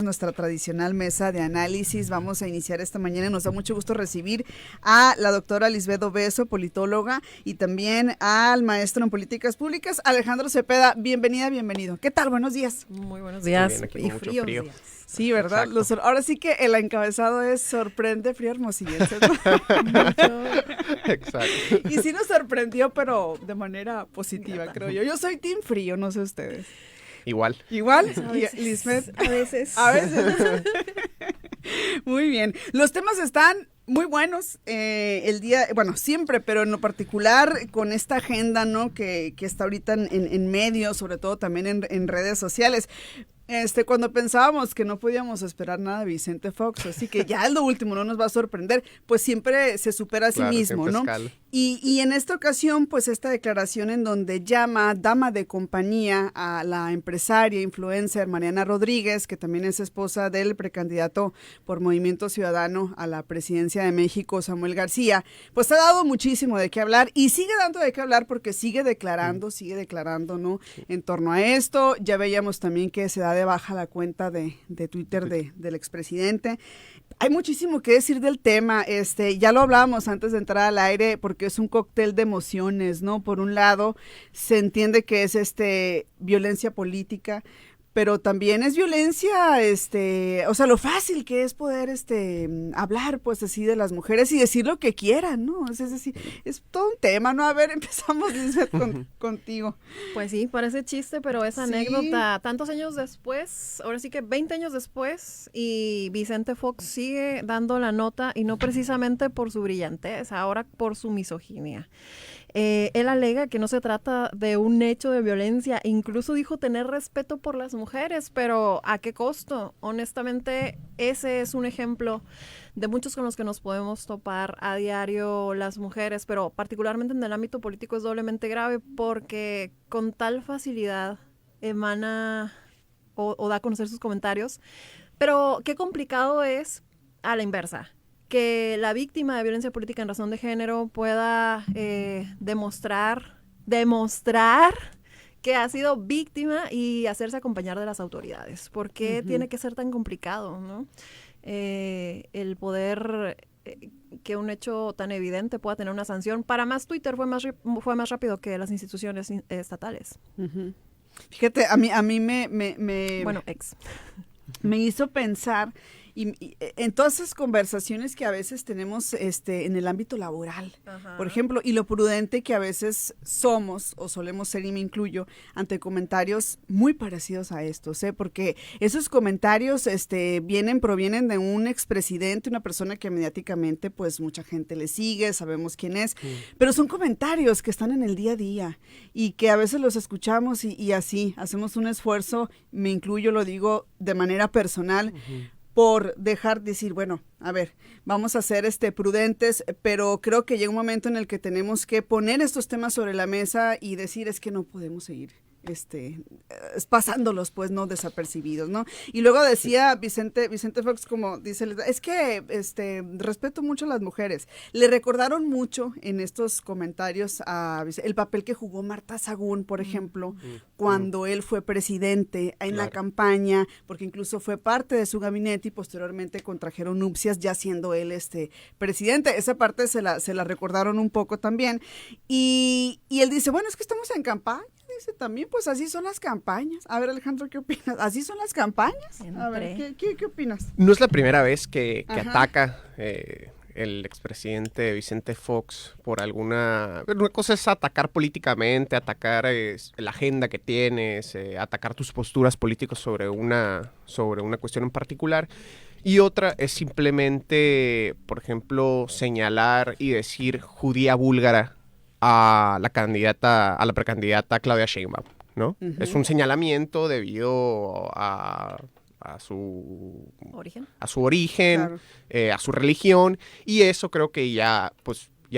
Nuestra tradicional mesa de análisis. Vamos a iniciar esta mañana y nos da mucho gusto recibir a la doctora Lisbeth Obeso, politóloga, y también al maestro en políticas públicas, Alejandro Cepeda. Bienvenida, bienvenido. ¿Qué tal? Buenos días. Muy buenos días. Muy bien, y mucho fríos frío. días. Sí, ¿verdad? Ahora sí que el encabezado es sorprende frío hermosillense, ¿no? Exacto. Y sí nos sorprendió, pero de manera positiva, creo yo. Yo soy team frío, no sé ustedes. Igual. ¿Igual? A veces. Y Lisbeth. A veces. A veces. Muy bien. Los temas están muy buenos el día, bueno, siempre, pero en lo particular con esta agenda, ¿no? Que está ahorita en medios, sobre todo también en redes sociales. Cuando pensábamos que no podíamos esperar nada de Vicente Fox, así que ya es lo último, no nos va a sorprender, pues siempre se supera a sí Claro, mismo, siempre ¿no? escala. Y en esta ocasión, pues esta declaración en donde llama dama de compañía a la empresaria, influencer Mariana Rodríguez, que también es esposa del precandidato por Movimiento Ciudadano a la presidencia de México, Samuel García, pues ha dado muchísimo de qué hablar y sigue dando de qué hablar porque sigue declarando, ¿no? En torno a esto, ya veíamos también que se da de baja la cuenta de Twitter del expresidente. Hay muchísimo que decir del tema, ya lo hablábamos antes de entrar al aire, porque es un cóctel de emociones, ¿no? Por un lado, se entiende que es violencia política, pero también es violencia, o sea, lo fácil que es poder, hablar, pues, así de las mujeres y decir lo que quieran, ¿no? Es decir, es todo un tema, ¿no? A ver, empezamos, Lisbeth, contigo. Pues sí, parece chiste, pero esa Sí. anécdota, tantos años después, ahora sí que 20 años después, y Vicente Fox sigue dando la nota, y no precisamente por su brillantez, ahora por su misoginia. Él alega que no se trata de un hecho de violencia, incluso dijo tener respeto por las mujeres, pero ¿a qué costo? Honestamente, ese es un ejemplo de muchos con los que nos podemos topar a diario las mujeres, pero particularmente en el ámbito político es doblemente grave porque con tal facilidad emana o da a conocer sus comentarios, pero qué complicado es a la inversa. Que la víctima de violencia política en razón de género pueda demostrar que ha sido víctima y hacerse acompañar de las autoridades. ¿Por qué tiene que ser tan complicado, no? El poder que un hecho tan evidente pueda tener una sanción. Para más, Twitter fue más rápido que las instituciones estatales. Uh-huh. Fíjate, a mí Bueno, ex. Me hizo pensar y en todas esas conversaciones que a veces tenemos en el ámbito laboral, Ajá. por ejemplo, y lo prudente que a veces somos o solemos ser, y me incluyo, ante comentarios muy parecidos a estos, porque esos comentarios provienen de un expresidente, una persona que mediáticamente pues mucha gente le sigue, sabemos quién es, pero son comentarios que están en el día a día y que a veces los escuchamos y así hacemos un esfuerzo, me incluyo, lo digo de manera personal, por dejar de decir, bueno, a ver, vamos a ser prudentes, pero creo que llega un momento en el que tenemos que poner estos temas sobre la mesa y decir, es que no podemos seguir pasándolos, pues, no desapercibidos, ¿no? Y luego decía Vicente Fox, como dice, es que respeto mucho a las mujeres. Le recordaron mucho en estos comentarios el papel que jugó Marta Sagún, por ejemplo, cuando él fue presidente en la campaña, porque incluso fue parte de su gabinete y posteriormente contrajeron nupcias ya siendo él presidente. Esa parte se la recordaron un poco también. Y él dice, bueno, es que estamos en campaña. Dice también, pues así son las campañas. A ver, Alejandro, ¿qué opinas? ¿Así son las campañas? A ver, ¿qué opinas? No es la primera vez que Ajá. ataca el expresidente Vicente Fox por alguna... Una cosa es atacar políticamente, atacar la agenda que tienes, atacar tus posturas políticas sobre una cuestión en particular. Y otra es simplemente, por ejemplo, señalar y decir judía búlgara a la precandidata Claudia Sheinbaum, ¿no? Uh-huh. Es un señalamiento debido a su ¿Origen? Claro. A su religión, y eso creo que ya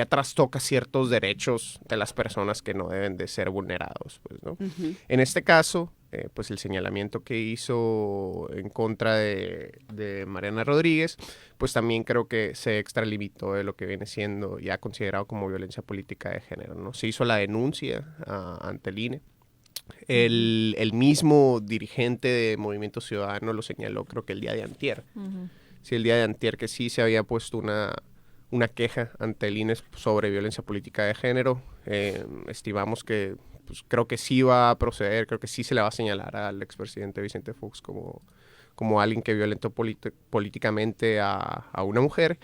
trastoca ciertos derechos de las personas que no deben de ser vulnerados, pues, ¿no? Uh-huh. En este caso, pues el señalamiento que hizo en contra de Mariana Rodríguez, pues también creo que se extralimitó de lo que viene siendo ya considerado como violencia política de género, ¿no? Se hizo la denuncia ante el INE El mismo dirigente de Movimiento Ciudadano lo señaló, creo que el día de antier. Sí, el día de antier, que sí se había puesto una queja ante el INE sobre violencia política de género. Estimamos que, pues, creo que sí va a proceder, creo que sí se le va a señalar al expresidente Vicente Fox como alguien que violentó políticamente a una mujer.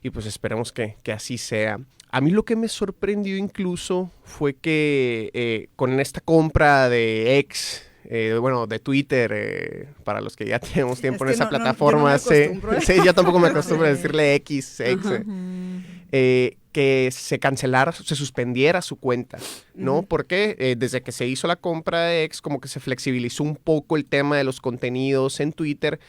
Y pues esperemos que así sea. A mí lo que me sorprendió incluso fue que con esta compra de X, de Twitter, para los que ya tenemos tiempo en esa plataforma, sí, yo tampoco me acostumbro a decirle X, que se suspendiera su cuenta, ¿no? Porque desde que se hizo la compra de X, como que se flexibilizó un poco el tema de los contenidos en Twitter.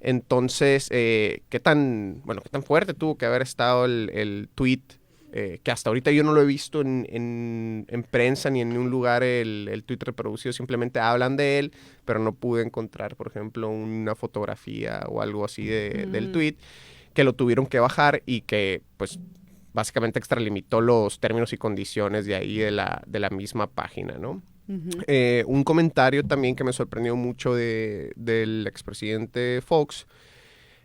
Entonces, ¿qué tan fuerte tuvo que haber estado el tweet? Que hasta ahorita yo no lo he visto en prensa ni en un lugar el tweet reproducido, simplemente hablan de él, pero no pude encontrar, por ejemplo, una fotografía o algo así del tweet, que lo tuvieron que bajar y que, pues, básicamente extralimitó los términos y condiciones de ahí de la misma página, ¿no? Un comentario también que me sorprendió mucho del expresidente Fox,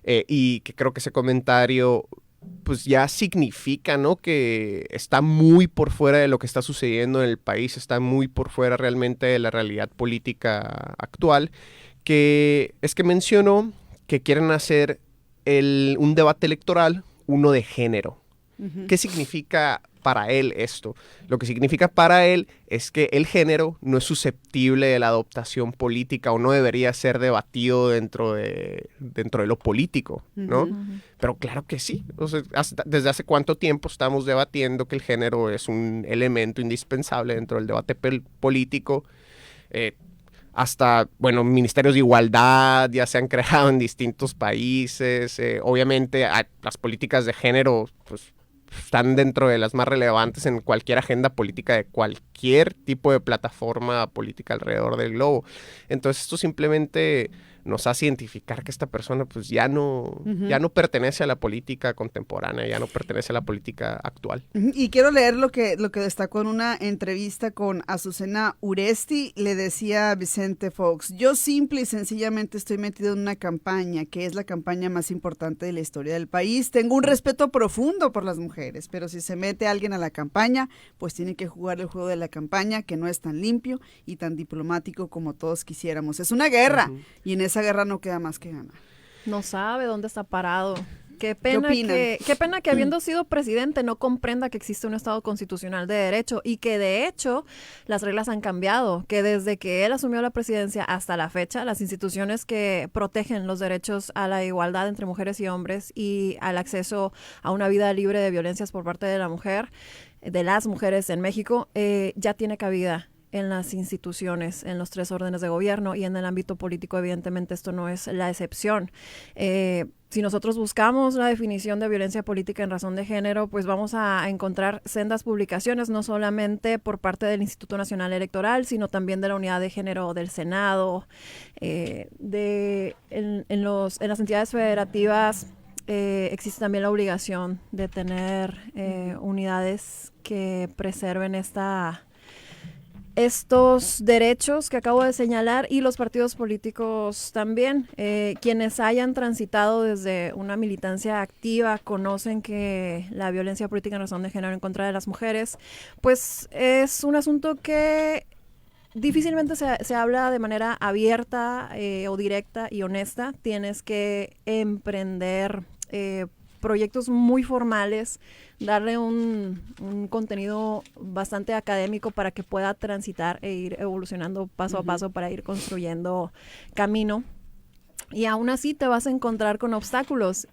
y que creo que ese comentario pues ya significa, ¿no?, que está muy por fuera de lo que está sucediendo en el país, está muy por fuera realmente de la realidad política actual, que es que mencionó que quieren hacer un debate electoral, uno de género. ¿Qué significa para él esto? Lo que significa para él es que el género no es susceptible de la adoptación política o no debería ser debatido dentro de lo político, ¿no? Pero claro que sí. O sea, ¿desde hace cuánto tiempo estamos debatiendo que el género es un elemento indispensable dentro del debate político? Hasta, ministerios de igualdad ya se han creado en distintos países. Obviamente, las políticas de género, pues, están dentro de las más relevantes en cualquier agenda política de cualquier tipo de plataforma política alrededor del globo. Entonces esto simplemente nos hace identificar que esta persona pues ya no pertenece a la política contemporánea, ya no pertenece a la política actual. Y quiero leer lo que destacó en una entrevista con Azucena Uresti. Le decía Vicente Fox: yo simple y sencillamente estoy metido en una campaña que es la campaña más importante de la historia del país. Tengo un respeto profundo por las mujeres, pero si se mete alguien a la campaña, pues tiene que jugar el juego de la campaña, que no es tan limpio y tan diplomático como todos quisiéramos. Es una guerra, y en esa guerra no queda más que ganar. No sabe dónde está parado. Qué pena que habiendo sido presidente no comprenda que existe un Estado constitucional de derecho y que de hecho las reglas han cambiado, que desde que él asumió la presidencia hasta la fecha, las instituciones que protegen los derechos a la igualdad entre mujeres y hombres y al acceso a una vida libre de violencias por parte de la mujer, de las mujeres en México, ya tiene cabida en las instituciones, en los 3 órdenes de gobierno y en el ámbito político. Evidentemente esto no es la excepción. Si nosotros buscamos la definición de violencia política en razón de género, pues vamos a encontrar sendas publicaciones, no solamente por parte del Instituto Nacional Electoral, sino también de la Unidad de Género del Senado, en las entidades federativas. Existe también la obligación de tener unidades que preserven estos derechos que acabo de señalar, y los partidos políticos también. Quienes hayan transitado desde una militancia activa conocen que la violencia política en razón de género en contra de las mujeres, pues es un asunto que difícilmente se habla de manera abierta o directa y honesta. Tienes que emprender proyectos muy formales, darle un contenido bastante académico para que pueda transitar e ir evolucionando paso a paso para ir construyendo camino. Y aún así te vas a encontrar con obstáculos,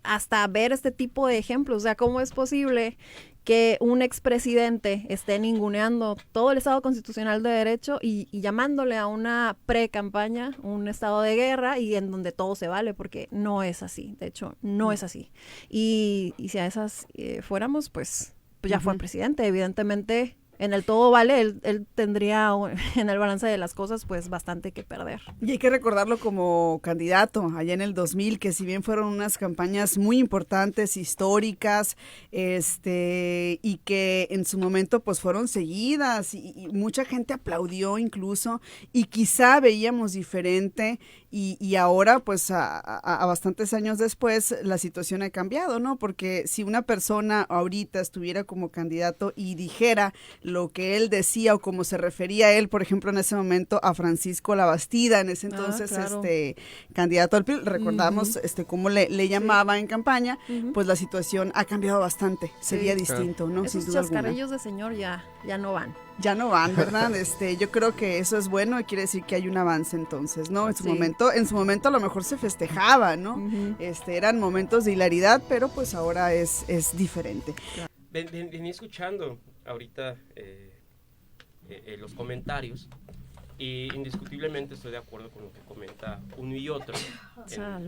hasta ver este tipo de ejemplos. O sea, ¿cómo es posible que un expresidente esté ninguneando todo el Estado constitucional de derecho y llamándole a una pre-campaña un estado de guerra, y en donde todo se vale? Porque no es así, de hecho, no es así. Y si a esas fuéramos, pues ya fue presidente. Evidentemente en el todo vale, él tendría en el balance de las cosas pues bastante que perder. Y hay que recordarlo como candidato allá en el 2000, que si bien fueron unas campañas muy importantes, históricas, y que en su momento pues fueron seguidas y mucha gente aplaudió incluso, y quizá veíamos diferente, y ahora pues a bastantes años después la situación ha cambiado, ¿no? Porque si una persona ahorita estuviera como candidato y dijera lo que él decía o cómo se refería a él, por ejemplo, en ese momento a Francisco Labastida, en ese entonces claro. candidato al PRI, recordamos cómo le llamaba en campaña, pues la situación ha cambiado bastante, sería distinto, ¿no? Esos Sin duda alguna. chascarrillos de señor ya no van. Ya no van, ¿verdad? Yo creo que eso es bueno y quiere decir que hay un avance entonces, ¿no? En su momento a lo mejor se festejaba, ¿no? Eran momentos de hilaridad, pero pues ahora es diferente. Venía escuchando ahorita los comentarios y indiscutiblemente estoy de acuerdo con lo que comenta uno y otro.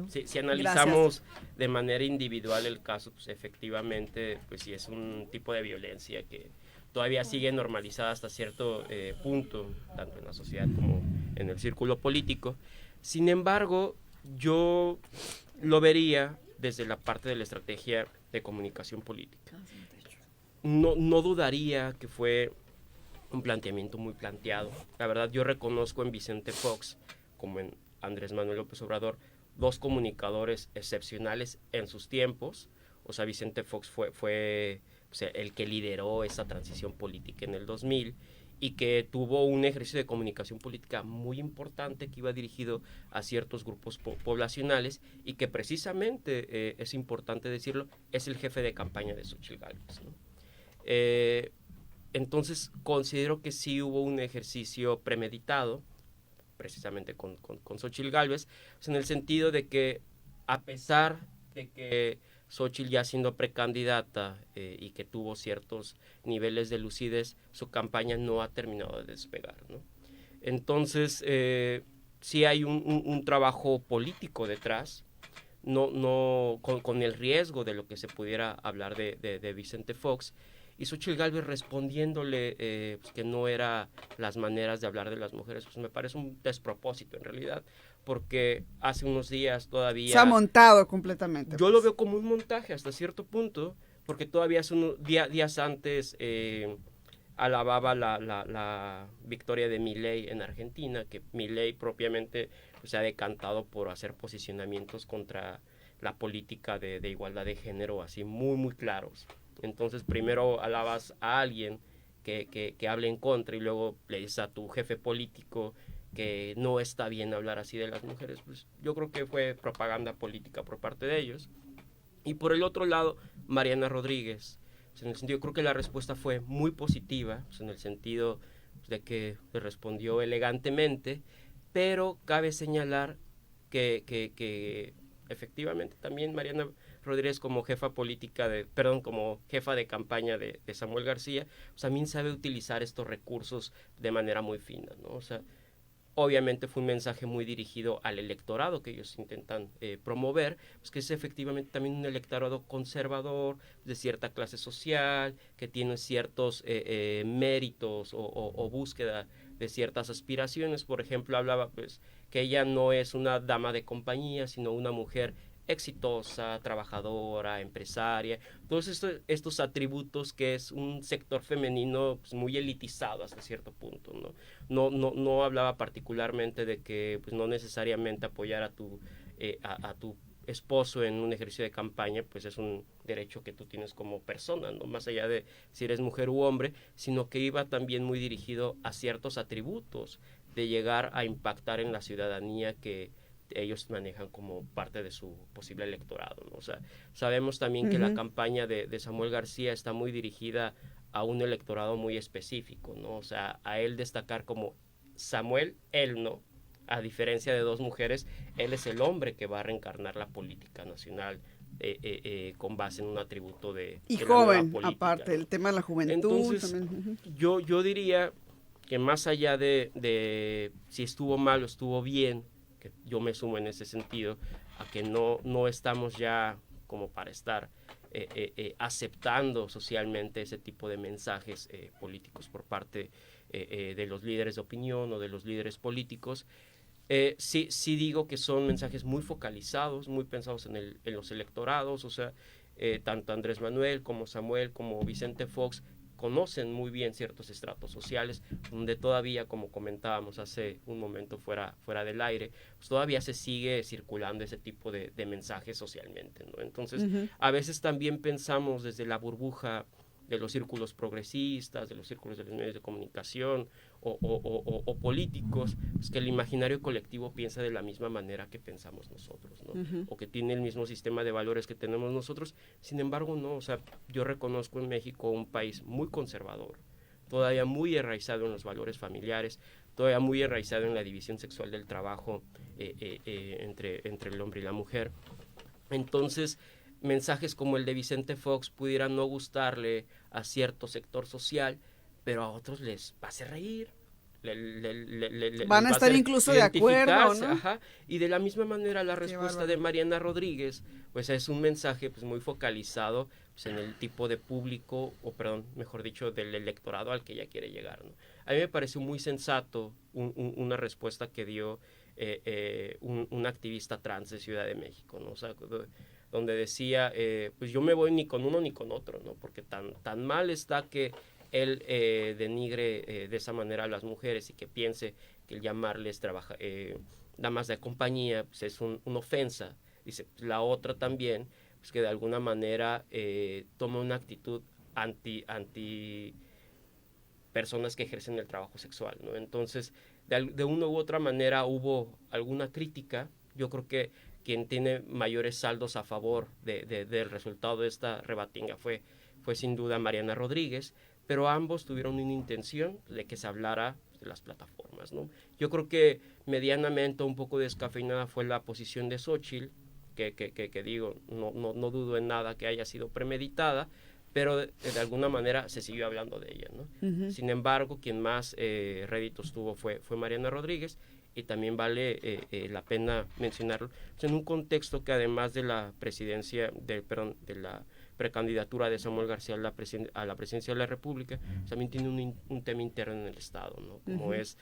Si analizamos de manera individual el caso, pues efectivamente, pues sí es un tipo de violencia que todavía sigue normalizada hasta cierto punto, tanto en la sociedad como en el círculo político. Sin embargo, yo lo vería desde la parte de la estrategia de comunicación política. No dudaría que fue un planteamiento muy planteado. La verdad, yo reconozco en Vicente Fox, como en Andrés Manuel López Obrador, dos comunicadores excepcionales en sus tiempos. O sea, Vicente Fox fue el que lideró esa transición política en el 2000 y que tuvo un ejercicio de comunicación política muy importante que iba dirigido a ciertos grupos poblacionales y que precisamente, es importante decirlo, es el jefe de campaña de Xóchitl Gálvez, ¿no? Entonces considero que sí hubo un ejercicio premeditado precisamente con Xóchitl Gálvez, pues en el sentido de que a pesar de que Xóchitl ya siendo precandidata y que tuvo ciertos niveles de lucidez, su campaña no ha terminado de despegar, ¿no? Entonces sí hay un trabajo político detrás, con el riesgo de lo que se pudiera hablar de Vicente Fox, y Xóchitl Gálvez respondiéndole pues que no era las maneras de hablar de las mujeres, pues me parece un despropósito en realidad, porque hace unos días todavía... Se ha montado completamente. Yo lo veo como un montaje hasta cierto punto, porque todavía hace unos días antes alababa la victoria de Milei en Argentina, que Milei propiamente se ha decantado por hacer posicionamientos contra la política de igualdad de género así muy, muy claros. Entonces primero alabas a alguien que hable en contra y luego le dices a tu jefe político que no está bien hablar así de las mujeres. Pues yo creo que fue propaganda política por parte de ellos. Y por el otro lado, Mariana Rodríguez, pues en el sentido, creo que la respuesta fue muy positiva, pues en el sentido de que le respondió elegantemente, pero cabe señalar que efectivamente también Mariana Rodríguez como como jefa de campaña de Samuel García, pues también sabe utilizar estos recursos de manera muy fina, ¿no? O sea, obviamente fue un mensaje muy dirigido al electorado que ellos intentan promover, pues que es efectivamente también un electorado conservador, de cierta clase social, que tiene ciertos méritos o búsqueda de ciertas aspiraciones. Por ejemplo, hablaba pues que ella no es una dama de compañía, sino una mujer exitosa, trabajadora, empresaria, todos estos atributos que es un sector femenino pues, muy elitizado hasta cierto punto, ¿no? No hablaba particularmente de que pues, no necesariamente apoyar a tu esposo en un ejercicio de campaña, pues es un derecho que tú tienes como persona, no más allá de si eres mujer u hombre, sino que iba también muy dirigido a ciertos atributos de llegar a impactar en la ciudadanía que ellos manejan como parte de su posible electorado, ¿no? O sea, sabemos también que la campaña de Samuel García está muy dirigida a un electorado muy específico, ¿no? O sea, a él destacar como Samuel, él no, a diferencia de dos mujeres, él es el hombre que va a reencarnar la política nacional con base en un atributo de joven, política, aparte, ¿no? el tema de la juventud. Entonces, también. yo diría que más allá de si estuvo mal o estuvo bien, que yo me sumo en ese sentido, a que no estamos ya como para estar aceptando socialmente ese tipo de mensajes políticos por parte de los líderes de opinión o de los líderes políticos. Sí digo que son mensajes muy focalizados, muy pensados en los electorados, o sea, tanto Andrés Manuel como Samuel como Vicente Fox conocen muy bien ciertos estratos sociales, donde todavía, como comentábamos hace un momento fuera del aire, pues todavía se sigue circulando ese tipo de mensajes socialmente, ¿no? Entonces, a veces también pensamos desde la burbuja de los círculos progresistas, de los círculos de los medios de comunicación o políticos, pues que el imaginario colectivo piensa de la misma manera que pensamos nosotros, ¿no? O que tiene el mismo sistema de valores que tenemos nosotros. Sin embargo, no, o sea, yo reconozco en México un país muy conservador, todavía muy enraizado en los valores familiares, todavía muy enraizado en la división sexual del trabajo entre el hombre y la mujer. Entonces, mensajes como el de Vicente Fox pudieran no gustarle a cierto sector social, pero a otros les va a hacer reír. Van a estar incluso de acuerdo, ¿no? Ajá. Y de la misma manera la respuesta de Mariana Rodríguez, pues es un mensaje pues muy focalizado pues, en el tipo de público, o perdón, mejor dicho, del electorado al que ella quiere llegar, ¿no? A mí me pareció muy sensato una respuesta que dio un activista trans de Ciudad de México, ¿no? O sea, donde decía, pues yo me voy ni con uno ni con otro, ¿no? Porque tan mal está que él denigre de esa manera a las mujeres y que piense que el llamarles damas de compañía pues es una ofensa. Dice, la otra también, pues que de alguna manera toma una actitud anti personas que ejercen el trabajo sexual, ¿no? Entonces, de una u otra manera hubo alguna crítica. Yo creo que quien tiene mayores saldos a favor del resultado de esta rebatinga fue sin duda Mariana Rodríguez, pero ambos tuvieron una intención de que se hablara de las plataformas, ¿no? Yo creo que medianamente un poco descafeinada fue la posición de Xóchitl, que digo, no dudo en nada que haya sido premeditada, pero de alguna manera se siguió hablando de ella, ¿no? Sin embargo, quien más réditos tuvo fue Mariana Rodríguez, y también vale la pena mencionarlo en un contexto que además de la presidencia, de la precandidatura de Samuel García a la presidencia de la República, también tiene un tema interno en el Estado, ¿no? Como es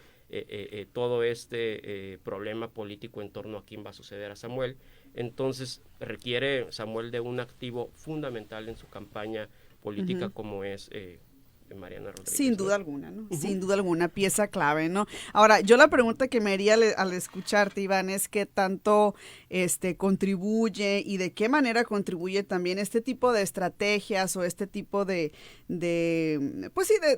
todo este problema político en torno a quién va a suceder a Samuel. Entonces requiere Samuel de un activo fundamental en su campaña política como es Mariana Rodríguez. Sin duda alguna, ¿no? Sin duda alguna, pieza clave, ¿no? Ahora, yo la pregunta que me haría al escucharte, Iván, es qué tanto contribuye y de qué manera contribuye también este tipo de estrategias o este tipo de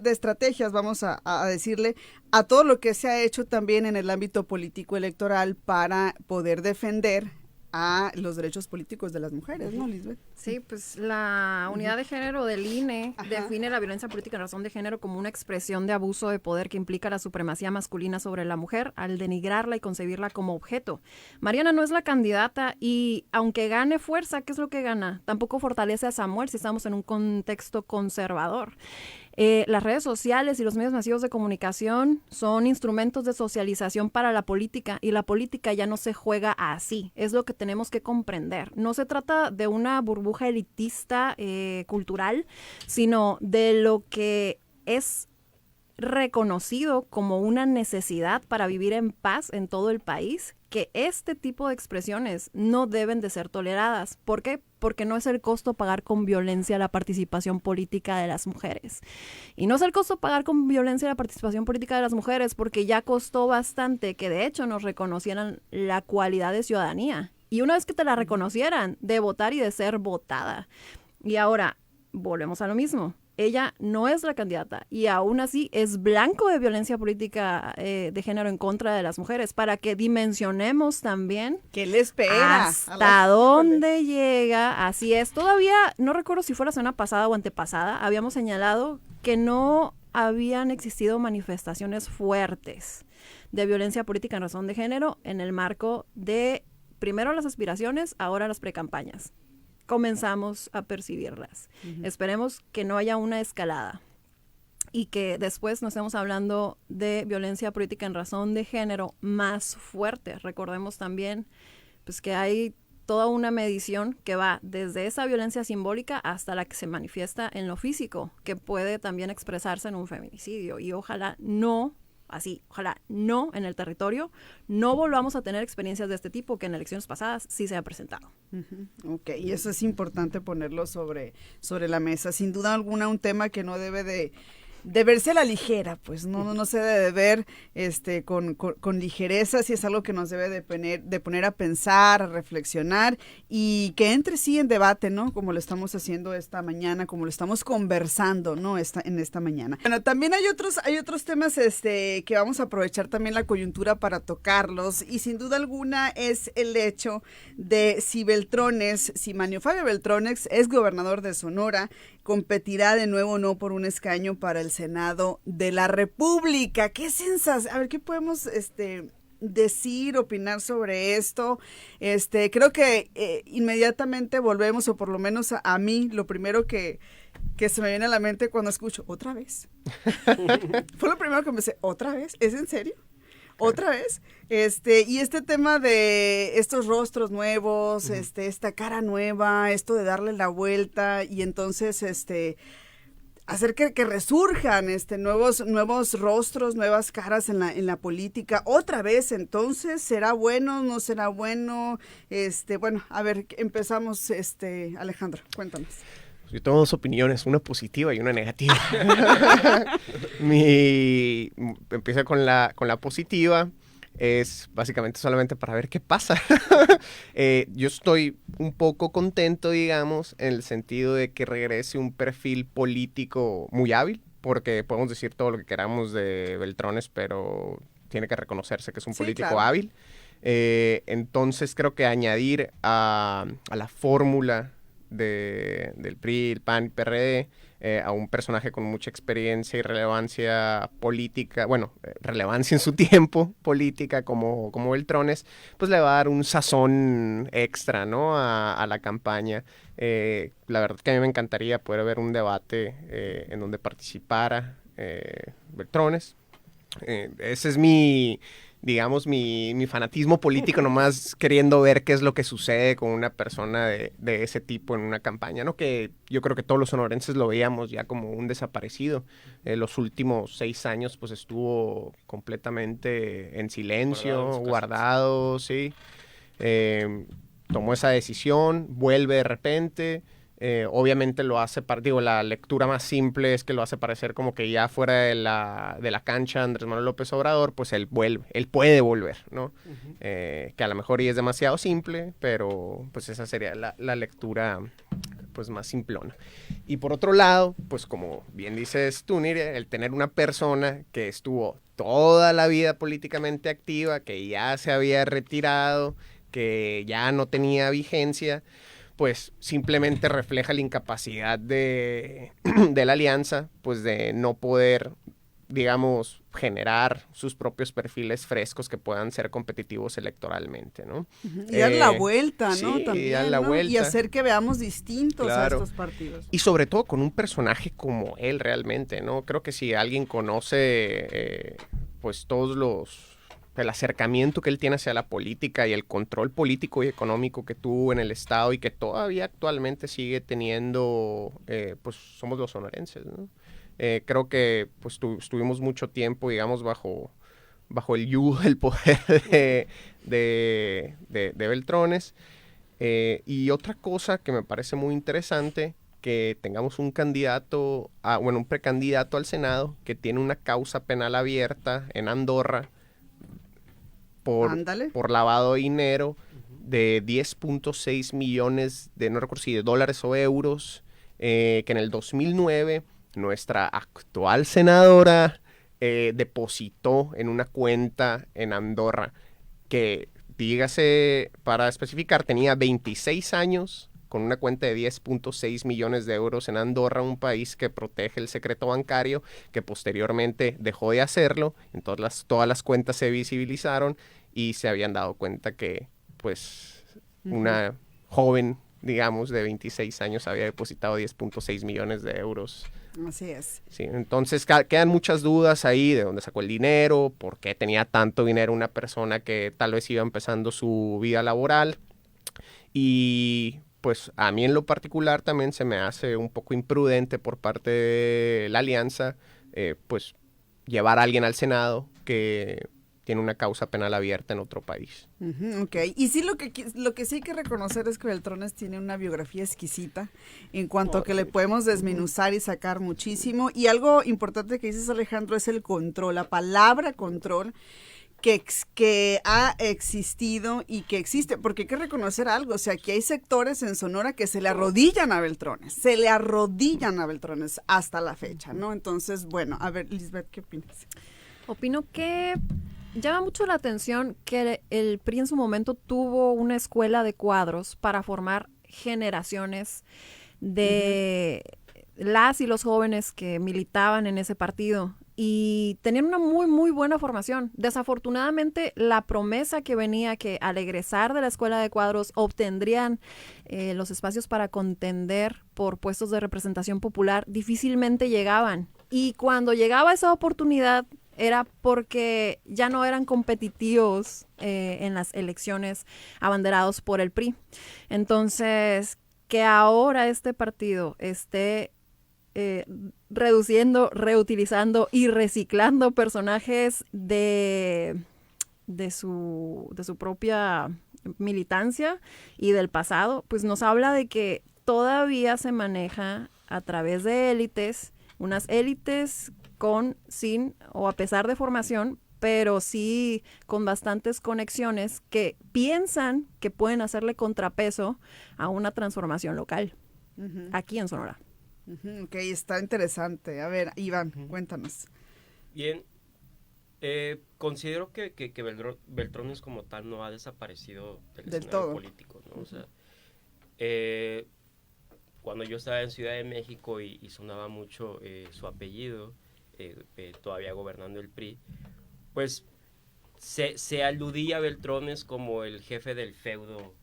estrategias, vamos a decirle, a todo lo que se ha hecho también en el ámbito político electoral para poder defender a los derechos políticos de las mujeres, ¿no, Lisbeth? Sí, pues la unidad de género del INE Ajá. define la violencia política en razón de género como una expresión de abuso de poder que implica la supremacía masculina sobre la mujer al denigrarla y concebirla como objeto. Mariana no es la candidata y aunque gane fuerza, ¿qué es lo que gana? Tampoco fortalece a Samuel si estamos en un contexto conservador. Las redes sociales y los medios masivos de comunicación son instrumentos de socialización para la política y la política ya no se juega así, es lo que tenemos que comprender. No se trata de una burbuja elitista cultural, sino de lo que es reconocido como una necesidad para vivir en paz en todo el país, que este tipo de expresiones no deben de ser toleradas. ¿Por qué? Porque no es el costo pagar con violencia la participación política de las mujeres. Y no es el costo pagar con violencia la participación política de las mujeres porque ya costó bastante que de hecho nos reconocieran la cualidad de ciudadanía. Y una vez que te la reconocieran, de votar y de ser votada. Y ahora, volvemos a lo mismo. Ella no es la candidata y aún así es blanco de violencia política de género en contra de las mujeres, para que dimensionemos también ¿qué le espera? hasta dónde llega. Así es, todavía no recuerdo si fue la semana pasada o antepasada, habíamos señalado que no habían existido manifestaciones fuertes de violencia política en razón de género en el marco de primero las aspiraciones, ahora las precampañas. Comenzamos a percibirlas. Esperemos que no haya una escalada y que después no estemos hablando de violencia política en razón de género más fuerte. Recordemos también pues, que hay toda una medición que va desde esa violencia simbólica hasta la que se manifiesta en lo físico, que puede también expresarse en un feminicidio. Y ojalá no en el territorio, no volvamos a tener experiencias de este tipo que en elecciones pasadas sí se ha presentado. Ok, y eso es importante ponerlo sobre la mesa. Sin duda alguna, un tema que no debe de verse a la ligera, pues no se debe de ver con ligereza, si es algo que nos debe de poner a pensar, a reflexionar y que entre sí en debate, ¿no? Como lo estamos haciendo esta mañana, como lo estamos conversando, ¿no? En esta mañana. Bueno, también hay otros temas que vamos a aprovechar también la coyuntura para tocarlos y sin duda alguna es el hecho de si Manlio Fabio Beltrones, ex gobernador de Sonora, competirá de nuevo o no por un escaño para el Senado de la República. ¡Qué sensación! A ver, ¿qué podemos decir, opinar sobre esto? Creo que inmediatamente volvemos, o por lo menos a mí, lo primero que se me viene a la mente cuando escucho, ¿otra vez? Fue lo primero que me decía, ¿otra vez? ¿Es en serio? ¿Otra vez? Y este tema de estos rostros nuevos, esta cara nueva, esto de darle la vuelta y entonces hacer que resurjan nuevos rostros, nuevas caras en la política. Otra vez, entonces, ¿será bueno, no será bueno? Bueno, a ver, empezamos, Alejandro, cuéntanos. Yo tengo dos opiniones, una positiva y una negativa. Empiezo con la positiva. Es básicamente solamente para ver qué pasa. Yo estoy un poco contento, digamos, en el sentido de que regrese un perfil político muy hábil, porque podemos decir todo lo que queramos de Beltrones, pero tiene que reconocerse que es un político hábil. Entonces creo que añadir a la fórmula del PRI, el PAN y PRD, a un personaje con mucha experiencia y relevancia política, relevancia en su tiempo política como Beltrones, pues le va a dar un sazón extra, ¿no? a la campaña. La verdad que a mí me encantaría poder ver un debate en donde participara Beltrones. Ese es mi fanatismo político, nomás queriendo ver qué es lo que sucede con una persona de ese tipo en una campaña, ¿no? Que yo creo que todos los sonorenses lo veíamos ya como un desaparecido. Los últimos 6 años, pues, estuvo completamente en silencio, guardado, sí. Tomó esa decisión, vuelve de repente. Obviamente lo hace, la lectura más simple es que lo hace parecer como que ya fuera de la cancha Andrés Manuel López Obrador, pues él puede volver, ¿no? Uh-huh. Que a lo mejor es demasiado simple, pero pues esa sería la lectura pues más simplona. Y por otro lado, pues como bien dices tú, Niria, el tener una persona que estuvo toda la vida políticamente activa, que ya se había retirado, que ya no tenía vigencia, pues simplemente refleja la incapacidad de la alianza, pues de no poder, digamos, generar sus propios perfiles frescos que puedan ser competitivos electoralmente, ¿no? Y dar la vuelta, ¿no? Sí, también, dar la vuelta. Y hacer que veamos distintos a estos partidos. Y sobre todo con un personaje como él realmente, ¿no? Creo que si alguien conoce, pues todos el acercamiento que él tiene hacia la política y el control político y económico que tuvo en el Estado y que todavía actualmente sigue teniendo, pues somos los sonorenses, ¿no? Creo que pues estuvimos mucho tiempo, digamos, bajo el yugo del poder de Beltrones. Y otra cosa que me parece muy interesante, que tengamos un precandidato al Senado que tiene una causa penal abierta en Andorra por lavado de dinero de 10.6 millones de, no recuerdo si de dólares o euros, que en el 2009 nuestra actual senadora depositó en una cuenta en Andorra que, dígase, para especificar, tenía 26 años con una cuenta de 10.6 millones de euros en Andorra, un país que protege el secreto bancario, que posteriormente dejó de hacerlo. Entonces todas las cuentas se visibilizaron y se habían dado cuenta que, pues, una joven, digamos, de 26 años había depositado 10.6 millones de euros. Así es. Sí, entonces quedan muchas dudas ahí de dónde sacó el dinero, por qué tenía tanto dinero una persona que tal vez iba empezando su vida laboral. Y pues a mí en lo particular también se me hace un poco imprudente por parte de la alianza, pues llevar a alguien al Senado que tiene una causa penal abierta en otro país. Ok, y sí lo que sí hay que reconocer es que Beltrones tiene una biografía exquisita en cuanto a que le podemos desmenuzar y sacar muchísimo. Y algo importante que dices, Alejandro, es el control, la palabra control que ha existido y que existe, porque hay que reconocer algo, o sea, que hay sectores en Sonora que se le arrodillan a Beltrones hasta la fecha, ¿no? Entonces, bueno, a ver, Lisbeth, ¿qué opinas? Opino que llama mucho la atención que el PRI en su momento tuvo una escuela de cuadros para formar generaciones de las y los jóvenes que militaban en ese partido y tenían una muy, muy buena formación. Desafortunadamente, la promesa que venía que al egresar de la escuela de cuadros obtendrían los espacios para contender por puestos de representación popular, difícilmente llegaban. Y cuando llegaba esa oportunidad, era porque ya no eran competitivos en las elecciones abanderados por el PRI. Entonces, que ahora este partido esté reduciendo, reutilizando y reciclando personajes de su propia militancia y del pasado, pues nos habla de que todavía se maneja a través de élites, unas élites con, sin o a pesar de formación, pero sí con bastantes conexiones que piensan que pueden hacerle contrapeso a una transformación local aquí en Sonora. Ok, está interesante. A ver, Iván, cuéntanos. Bien, considero que Beltrones como tal no ha desaparecido del escenario político, ¿no? O sea, cuando yo estaba en Ciudad de México y sonaba mucho su apellido, todavía gobernando el PRI, pues se aludía a Beltrones como el jefe del feudo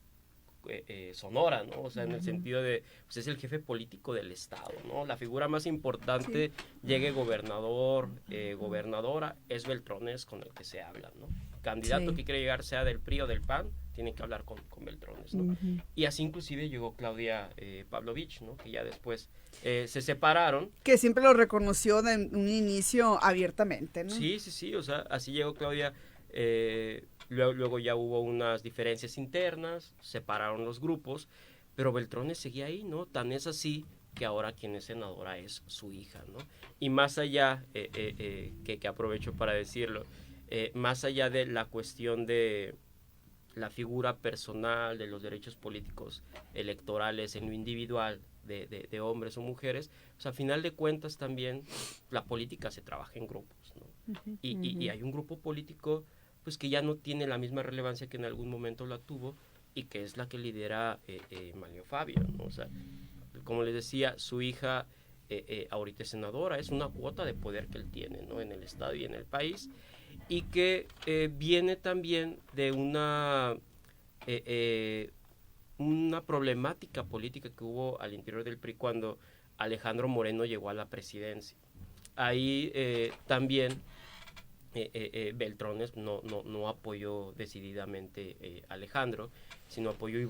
Sonora, ¿no? O sea, en el sentido de, pues es el jefe político del Estado, ¿no? La figura más importante, llegue gobernador, gobernadora, es Beltrones con el que se habla, ¿no? Candidato que quiere llegar, sea del PRI o del PAN, tienen que hablar con Beltrones, ¿no? Y así inclusive llegó Claudia Pavlovich, ¿no? Que ya después se separaron. Que siempre lo reconoció de un inicio abiertamente, ¿no? Sí, o sea, así llegó Claudia. Luego ya hubo unas diferencias internas, separaron los grupos, pero Beltrones seguía ahí, ¿no? Tan es así que ahora quien es senadora es su hija, ¿no? Y más allá, que aprovecho para decirlo, más allá de la cuestión de la figura personal, de los derechos políticos electorales en lo individual de hombres o mujeres, pues a final de cuentas también la política se trabaja en grupos, ¿no? Y hay un grupo político pues que ya no tiene la misma relevancia que en algún momento la tuvo y que es la que lidera Manlio Fabio, ¿no? O sea, como les decía, su hija ahorita es senadora, es una cuota de poder que él tiene, ¿no? En el Estado y en el país, y que viene también de una problemática política que hubo al interior del PRI cuando Alejandro Moreno llegó a la presidencia. Ahí también Beltrones no apoyó decididamente a Alejandro, sino apoyó a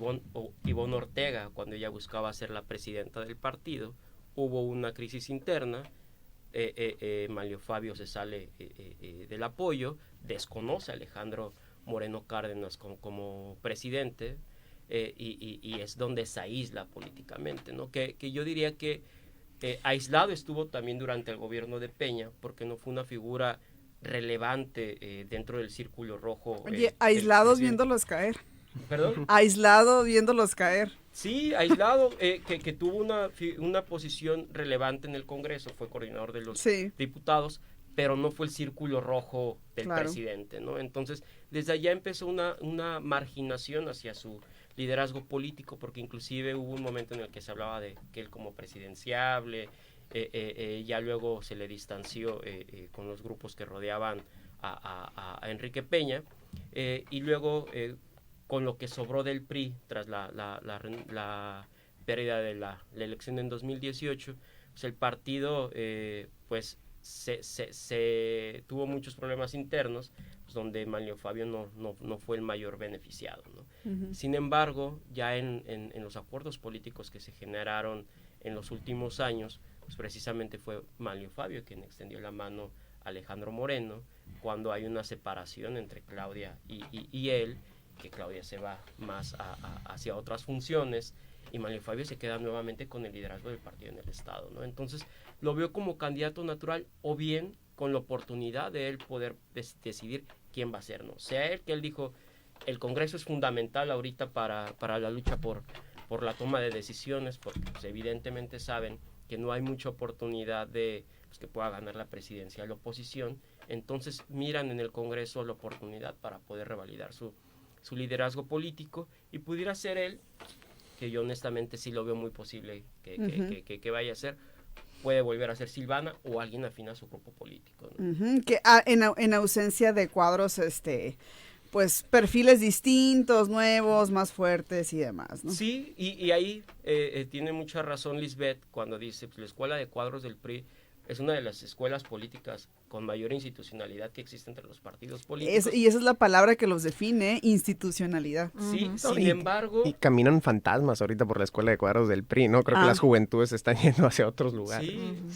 Ivonne Ortega cuando ella buscaba ser la presidenta del partido. Hubo una crisis interna, Manlio Fabio se sale del apoyo, desconoce a Alejandro Moreno Cárdenas como presidente, y es donde se aísla políticamente, ¿no? Que yo diría que aislado estuvo también durante el gobierno de Peña, porque no fue una figura relevante dentro del círculo rojo. Oye, aislados viéndolos caer. ¿Perdón? Aislado viéndolos caer. Sí, aislado, que tuvo una posición relevante en el Congreso, fue coordinador de los diputados, pero no fue el círculo rojo del presidente, ¿no? Entonces, desde allá empezó una marginación hacia su liderazgo político, porque inclusive hubo un momento en el que se hablaba de que él como presidenciable, ya luego se le distanció con los grupos que rodeaban a Enrique Peña, y luego con lo que sobró del PRI tras la pérdida de la elección en 2018, pues el partido pues se tuvo muchos problemas internos, pues, donde Manlio Fabio no fue el mayor beneficiado, ¿no? Ujú. Sin embargo, ya en los acuerdos políticos que se generaron en los últimos años, pues precisamente fue Manlio Fabio quien extendió la mano a Alejandro Moreno cuando hay una separación entre Claudia y él, que Claudia se va más hacia otras funciones y Manlio Fabio se queda nuevamente con el liderazgo del partido en el estado, ¿no? Entonces lo veo como candidato natural, o bien con la oportunidad de él poder decidir quién va a ser, ¿no? Sea él, que él dijo, el Congreso es fundamental ahorita para la lucha por la toma de decisiones, porque pues, evidentemente saben que no hay mucha oportunidad de pues, que pueda ganar la presidencia la oposición, entonces miran en el Congreso la oportunidad para poder revalidar su liderazgo político, y pudiera ser él, que yo honestamente sí lo veo muy posible que vaya a ser, puede volver a ser Silvana o alguien afín a su grupo político, ¿no? Ujú, que en ausencia de cuadros, pues perfiles distintos, nuevos, más fuertes y demás, ¿no? Sí, y ahí tiene mucha razón Lisbeth cuando dice, pues, la escuela de cuadros del PRI es una de las escuelas políticas con mayor institucionalidad que existe entre los partidos políticos. Y esa es la palabra que los define, institucionalidad. Sí, Ujú. sin embargo... Y caminan fantasmas ahorita por la escuela de cuadros del PRI, ¿no? Creo que las juventudes están yendo hacia otros lugares.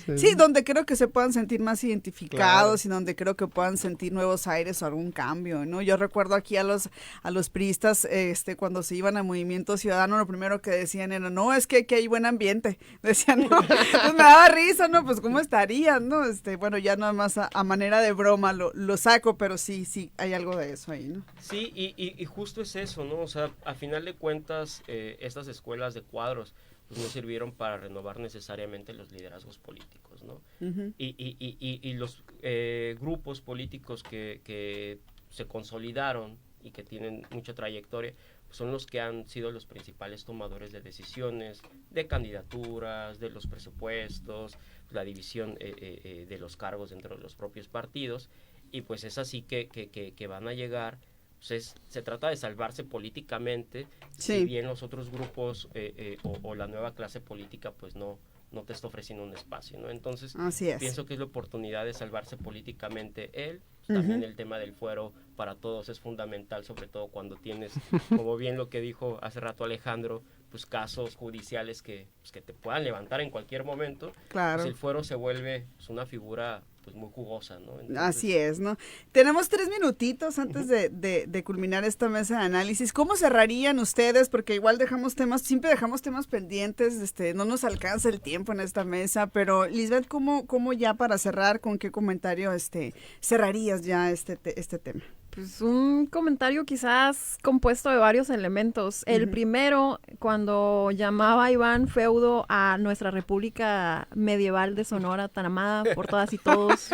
Sí, Sí, donde creo que se puedan sentir más identificados, Claro. y donde creo que puedan sentir nuevos aires o algún cambio, ¿no? Yo recuerdo aquí a los priistas, cuando se iban a Movimiento Ciudadano, lo primero que decían era, no, es que hay buen ambiente. Decían, no, pues me daba risa, ¿no? Pues cómo estarían, ¿no? Bueno, ya nada más a manera de broma lo saco, pero sí, hay algo de eso ahí, ¿no? sí, y justo es eso, ¿no? O sea, a final de cuentas, estas escuelas de cuadros pues, no sirvieron para renovar necesariamente los liderazgos políticos, ¿no? Ujú. Y los grupos políticos que se consolidaron y que tienen mucha trayectoria, pues son los que han sido los principales tomadores de decisiones, de candidaturas, de los presupuestos, la división de los cargos dentro de los propios partidos, y pues es así que van a llegar. Pues se trata de salvarse políticamente, Sí. si bien los otros grupos o la nueva clase política pues no te está ofreciendo un espacio, ¿no? Entonces, Así es. pienso que es la oportunidad de salvarse políticamente él. También Ujú. el tema del fuero para todos es fundamental, sobre todo cuando tienes, como bien lo que dijo hace rato Alejandro, pues casos judiciales que te puedan levantar en cualquier momento. Claro. Pues el fuero se vuelve pues, una figura pues muy jugosa, ¿no? Entonces, Así es, ¿no? Tenemos 3 minutitos antes de culminar esta mesa de análisis. ¿Cómo cerrarían ustedes? Porque igual siempre dejamos temas pendientes, no nos alcanza el tiempo en esta mesa, pero Lisbeth, ¿cómo ya para cerrar, con qué comentario cerrarías ya este tema? Pues un comentario quizás compuesto de varios elementos. El primero, cuando llamaba Iván feudo a nuestra república medieval de Sonora, tan amada por todas y todos,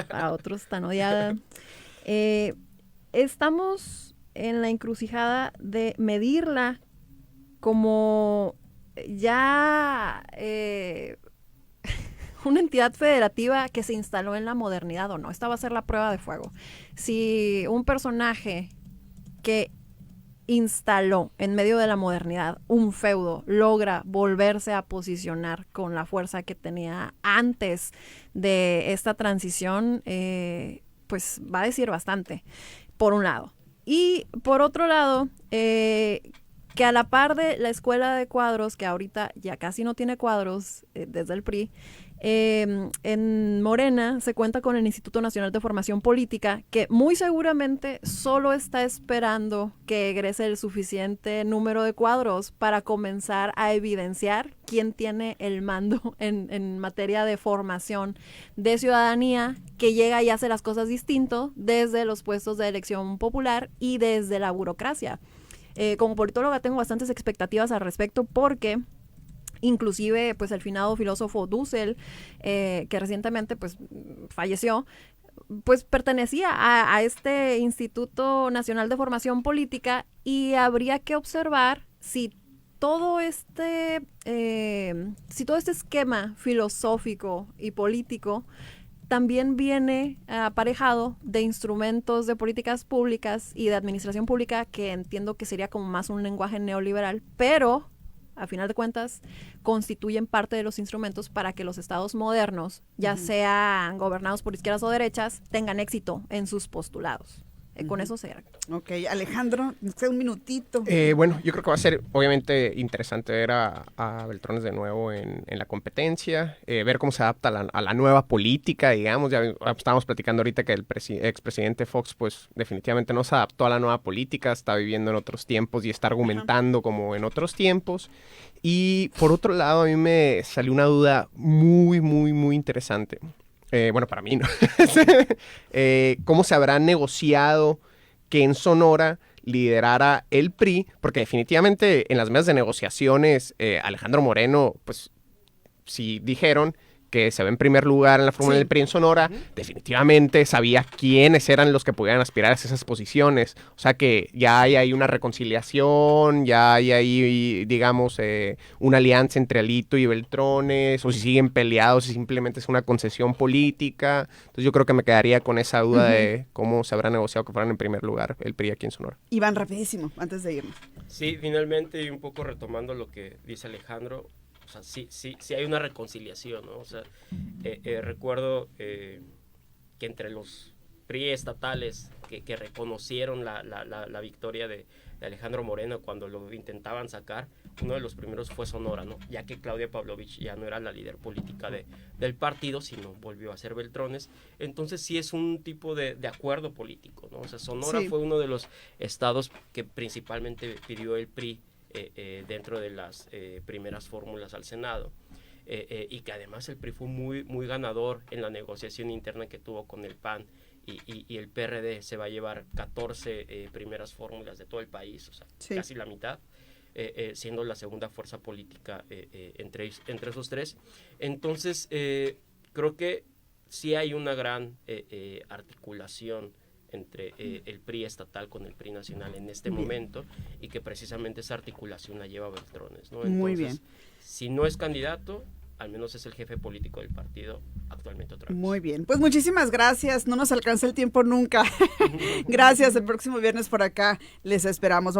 para otros tan odiada. Estamos en la encrucijada de medirla como ya una entidad federativa que se instaló en la modernidad o no. Esta va a ser la prueba de fuego. Si un personaje que instaló en medio de la modernidad un feudo logra volverse a posicionar con la fuerza que tenía antes de esta transición, pues va a decir bastante, por un lado. Y por otro lado, que a la par de la escuela de cuadros, que ahorita ya casi no tiene cuadros desde el PRI, en Morena se cuenta con el Instituto Nacional de Formación Política, que muy seguramente solo está esperando que egrese el suficiente número de cuadros para comenzar a evidenciar quién tiene el mando en materia de formación de ciudadanía, que llega y hace las cosas distinto desde los puestos de elección popular y desde la burocracia. Como politóloga tengo bastantes expectativas al respecto, porque inclusive pues el finado filósofo Dussel, que recientemente pues falleció, pues pertenecía a este Instituto Nacional de Formación Política, y habría que observar si todo este esquema filosófico y político también viene aparejado de instrumentos de políticas públicas y de administración pública, que entiendo que sería como más un lenguaje neoliberal, pero a final de cuentas constituyen parte de los instrumentos para que los estados modernos, ya sean gobernados por izquierdas o derechas, tengan éxito en sus postulados. Con eso se... Ok, Alejandro, un minutito. Bueno, yo creo que va a ser obviamente interesante ver a Beltrones de nuevo en la competencia, ver cómo se adapta a la nueva política, digamos. Ya estábamos platicando ahorita que el expresidente Fox pues definitivamente no se adaptó a la nueva política, está viviendo en otros tiempos y está argumentando como en otros tiempos. Y por otro lado, a mí me salió una duda muy, muy, muy interesante. Bueno, para mí no. ¿Cómo se habrá negociado que en Sonora liderara el PRI? Porque definitivamente en las mesas de negociaciones, Alejandro Moreno, pues si dijeron que se ve en primer lugar en la fórmula del PRI en Sonora, definitivamente sabía quiénes eran los que podían aspirar a esas posiciones. O sea que ya hay ahí una reconciliación, ya hay ahí, digamos, una alianza entre Alito y Beltrones, o si siguen peleados, si simplemente es una concesión política. Entonces yo creo que me quedaría con esa duda de cómo se habrá negociado que fueran en primer lugar el PRI aquí en Sonora. Iván, rapidísimo, antes de irnos. Sí, finalmente, y un poco retomando lo que dice Alejandro, o sea, sí hay una reconciliación, ¿no? O sea, recuerdo que entre los PRI estatales que reconocieron la victoria de Alejandro Moreno cuando lo intentaban sacar, uno de los primeros fue Sonora, ¿no? Ya que Claudia Pavlovich ya no era la líder política del partido, sino volvió a ser Beltrones. Entonces sí es un tipo de acuerdo político, ¿no? O sea, Sonora fue uno de los estados que principalmente pidió el PRI dentro de las primeras fórmulas al Senado, y que además el PRI fue muy, muy ganador en la negociación interna que tuvo con el PAN, y el PRD se va a llevar 14 primeras fórmulas de todo el país, o sea, casi la mitad, siendo la segunda fuerza política entre esos tres. Entonces, creo que sí hay una gran articulación entre el PRI estatal con el PRI nacional en este momento, y que precisamente esa articulación la lleva Beltrones, ¿no? Entonces, muy bien. Si no es candidato, al menos es el jefe político del partido actualmente otra vez. Muy bien, pues muchísimas gracias, no nos alcanza el tiempo nunca. Gracias, el próximo viernes por acá les esperamos.